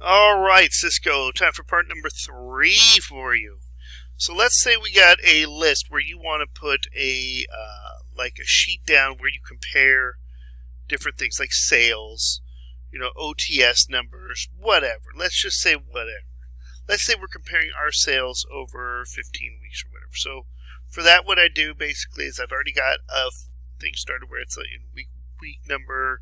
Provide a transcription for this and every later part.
All right, Cisco, time for part number 3 for you. So let's say we got a list where you want to put a like a sheet down where you compare different things like sales, OTS numbers, whatever. Let's just say whatever. Let's say we're comparing our sales over 15 weeks or whatever. So for that, what I do basically is I've already got a thing started where it's like in week number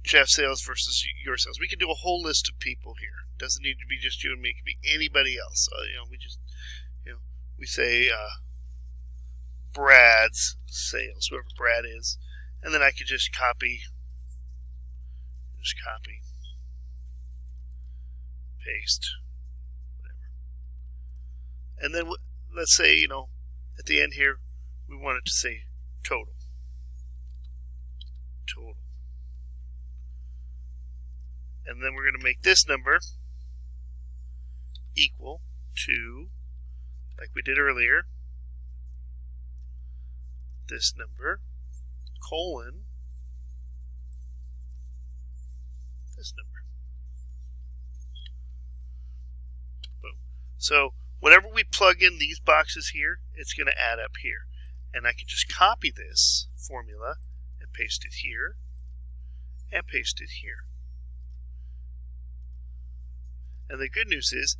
Jeff sales versus your sales. We can do a whole list of people here. It doesn't need to be just you and me. It can be anybody else. We just, we say Brad's sales, whoever Brad is, and then I could just copy, paste, whatever. And then let's say, at the end here, we want it to say total. And then we're going to make this number equal to, like we did earlier, this number, colon, this number. Boom. So whatever we plug in these boxes here, it's going to add up here. And I can just copy this formula and paste it here, and paste it here. And the good news is,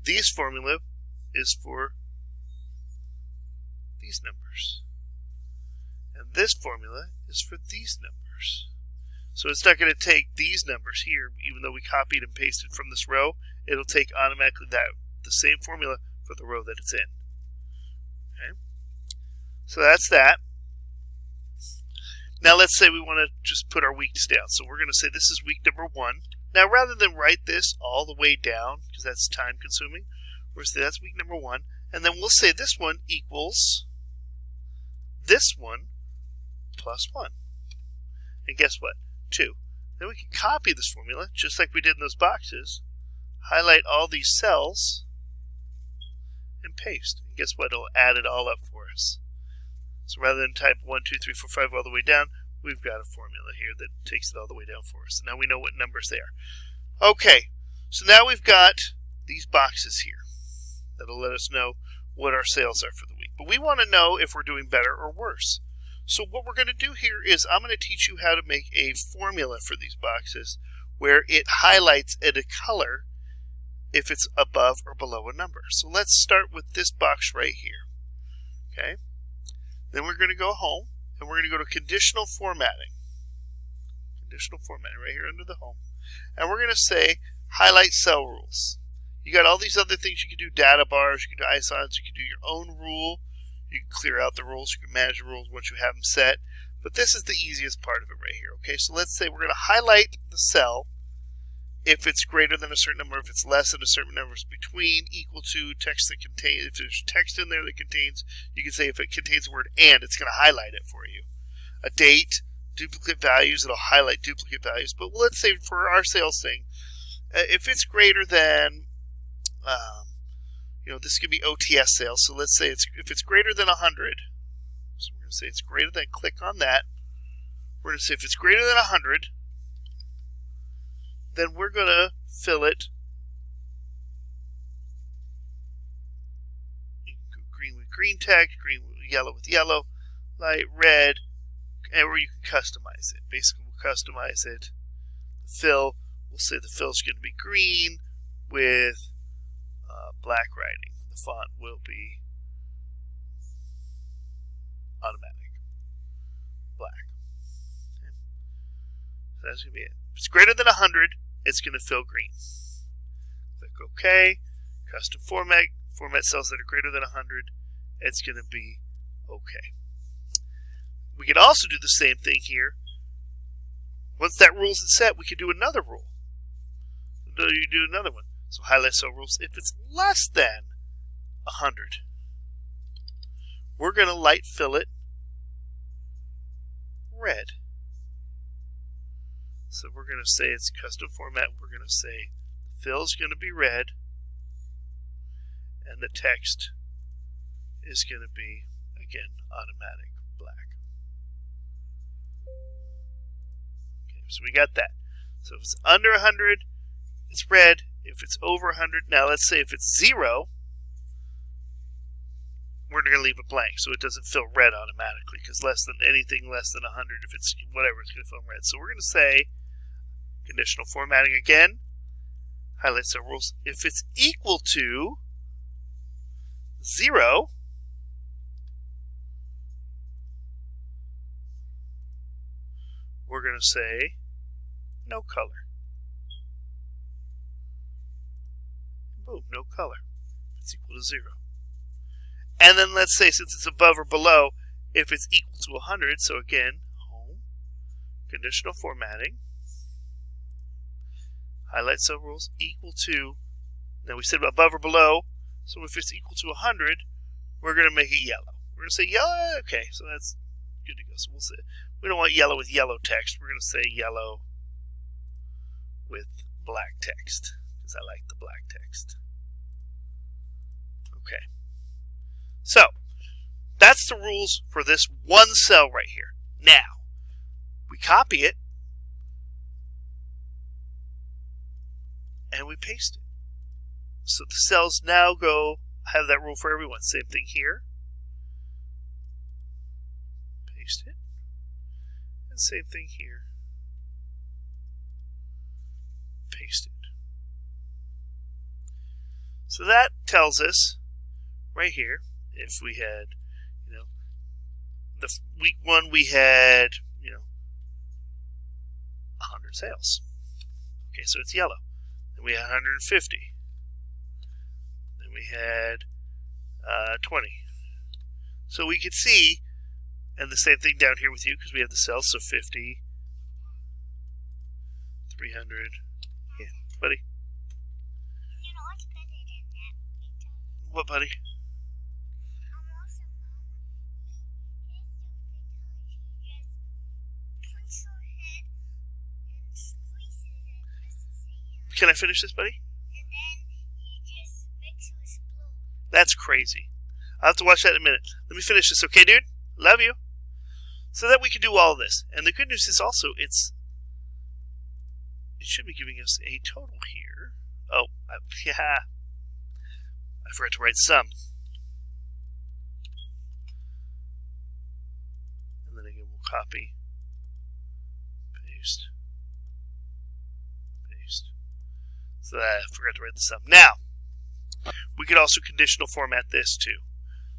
this formula is for these numbers. And this formula is for these numbers. So it's not going to take these numbers here, even though we copied and pasted from this row. It'll take automatically the same formula for the row that it's in. Okay? So that's that. Now let's say we want to just put our weeks down. So we're going to say this is week number 1. Now, rather than write this all the way down, because that's time consuming, we're going to say that's week number 1. And then we'll say this one equals this one plus 1. And guess what? 2. Then we can copy this formula, just like we did in those boxes, highlight all these cells, and paste. And guess what? It'll add it all up for us. So rather than type 1, 2, 3, 4, 5 all the way down, we've got a formula here that takes it all the way down for us. Now we know what numbers they are. Okay, so now we've got these boxes here that'll let us know what our sales are for the week. But we want to know if we're doing better or worse. So what we're going to do here is I'm going to teach you how to make a formula for these boxes where it highlights in a color if it's above or below a number. So let's start with this box right here. Okay, then we're going to go home. And we're going to go to conditional formatting. Conditional formatting right here under the home. And we're going to say highlight cell rules. You got all these other things you can do, data bars, you can do ISONs, you can do your own rule. You can clear out the rules, you can manage the rules once you have them set. But this is the easiest part of it right here. Okay, so let's say we're going to highlight the cell if it's greater than a certain number, if it's less than a certain number, it's between, equal to, text that contains, if there's text in there that contains, you can say if it contains the word and, it's going to highlight it for you. A date, duplicate values, it'll highlight duplicate values. But let's say for our sales thing, if it's greater than, this could be OTS sales. So let's say if it's greater than 100, so we're going to say it's greater than, click on that. We're going to say if it's greater than 100, then we're going to fill it green with green text, yellow with yellow, light red, and where you can customize it. Basically, we'll customize it. The fill, we'll say the fill is going to be green with black writing. The font will be automatic black. Okay. So that's going to be it. If it's greater than 100, it's going to fill green. Click OK. Custom format cells that are greater than 100. It's going to be OK. We could also do the same thing here. Once that rule is set, we could do another rule. You do another one. So highlight cell rules. If it's less than 100, we're going to light fill it red. So we're going to say it's custom format. We're going to say fill is going to be red, and the text is going to be, again, automatic black. Okay, so we got that. So if it's under 100, it's red. If it's over 100, now let's say if it's 0, we're going to leave it blank so it doesn't fill red automatically, because anything less than 100, if it's whatever, it's going to fill red. So we're going to say conditional formatting again. Highlight cell rules. If it's equal to 0, we're going to say no color. Boom, no color. It's equal to 0. And then let's say, since it's above or below, if it's equal to 100, so again, home, conditional formatting, highlight cell rules, equal to, now we said above or below, so if it's equal to 100, we're going to make it yellow. We're going to say yellow, okay, so that's good to go. So we'll say, we don't want yellow with yellow text, we're going to say yellow with black text, because I like the black text. Okay. So, that's the rules for this one cell right here. Now, we copy it, and we paste it. So the cells now have that rule for everyone. Same thing here. Paste it. And same thing here. Paste it. So that tells us right here, if we had, the week 1 we had, 100 sales. Okay, so it's yellow. Then we had 150. Then we had 20. So we could see, and the same thing down here with you, because we have the cells, so 50, 300. Yeah, buddy. What's better than that? What, buddy? Can I finish this, buddy? And then he just makes you explode. That's crazy. I'll have to watch that in a minute. Let me finish this, okay, dude? Love you. So that we can do all of this. And the good news is also it should be giving us a total here. Oh, yeah. I forgot to write sum. And then again, we'll copy, paste, paste. So I forgot to write the sum. Now, we could also conditional format this too.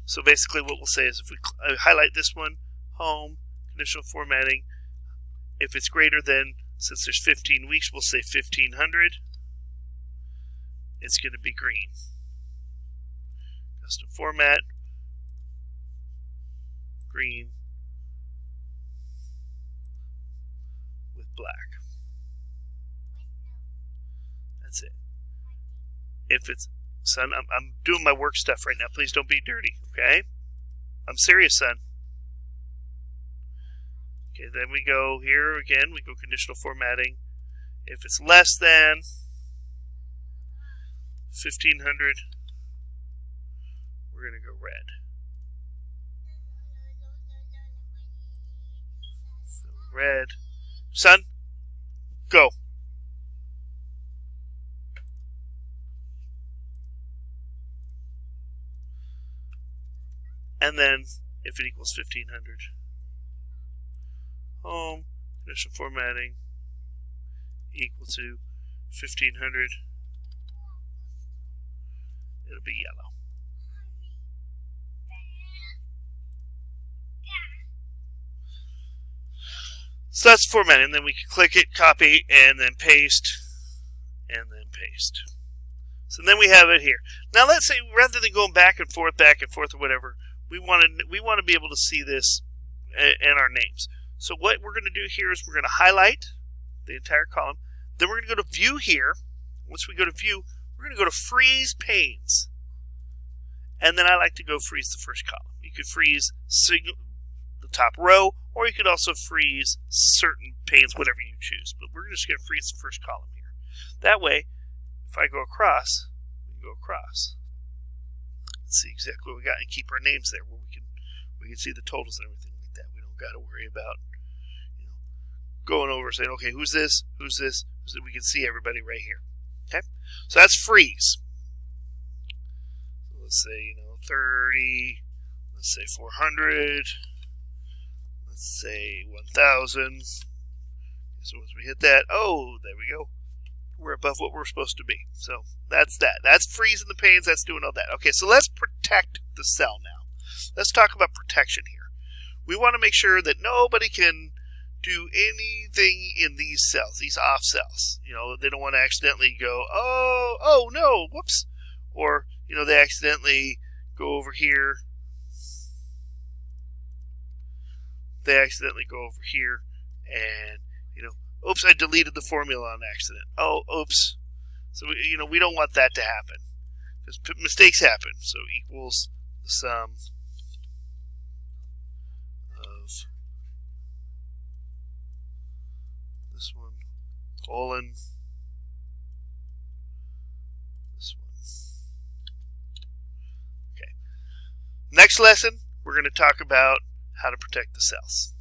So basically what we'll say is if we highlight this one, home, conditional formatting, if it's greater than, since there's 15 weeks, we'll say 1500. It's going to be green. Custom format, green with black. That's it. If it's, son, I'm doing my work stuff right now. Please don't be dirty, okay? I'm serious, son. Okay, then we go here again. We go conditional formatting. If it's less than 1500, we're going to go red. So red. Son, go. And then, if it equals 1500, home, conditional formatting, equal to 1500, it'll be yellow. So that's formatting. Then we can click it, copy, and then paste, and then paste. So then we have it here. Now let's say, rather than going back and forth, or whatever, we want to be able to see this in our names. So what we're going to do here is we're going to highlight the entire column. Then we're going to go to View here. Once we go to View, we're going to go to Freeze Panes. And then I like to go freeze the first column. You could freeze the top row, or you could also freeze certain panes, whatever you choose. But we're just going to freeze the first column here. That way, if I go across, we can go across. Let's see exactly what we got and keep our names there where we can see the totals and everything like that. We don't got to worry about going over saying, okay, who's this? Who's this? We can see everybody right here. Okay, so that's freeze. So let's say 30. Let's say 400. Let's say 1,000. So once we hit that, oh, there we go. We're above what we're supposed to be. So that's that. That's freezing the panes. That's doing all that. Okay, so let's protect the cell now. Let's talk about protection here. We want to make sure that nobody can do anything in these cells, these off cells. They don't want to accidentally go, oh no, whoops. Or, they accidentally go over here. They accidentally go over here and, oops, I deleted the formula on accident. Oh, oops. So, we don't want that to happen. Because mistakes happen. So equals the sum of this one, colon, this one. Okay. Next lesson, we're going to talk about how to protect the cells.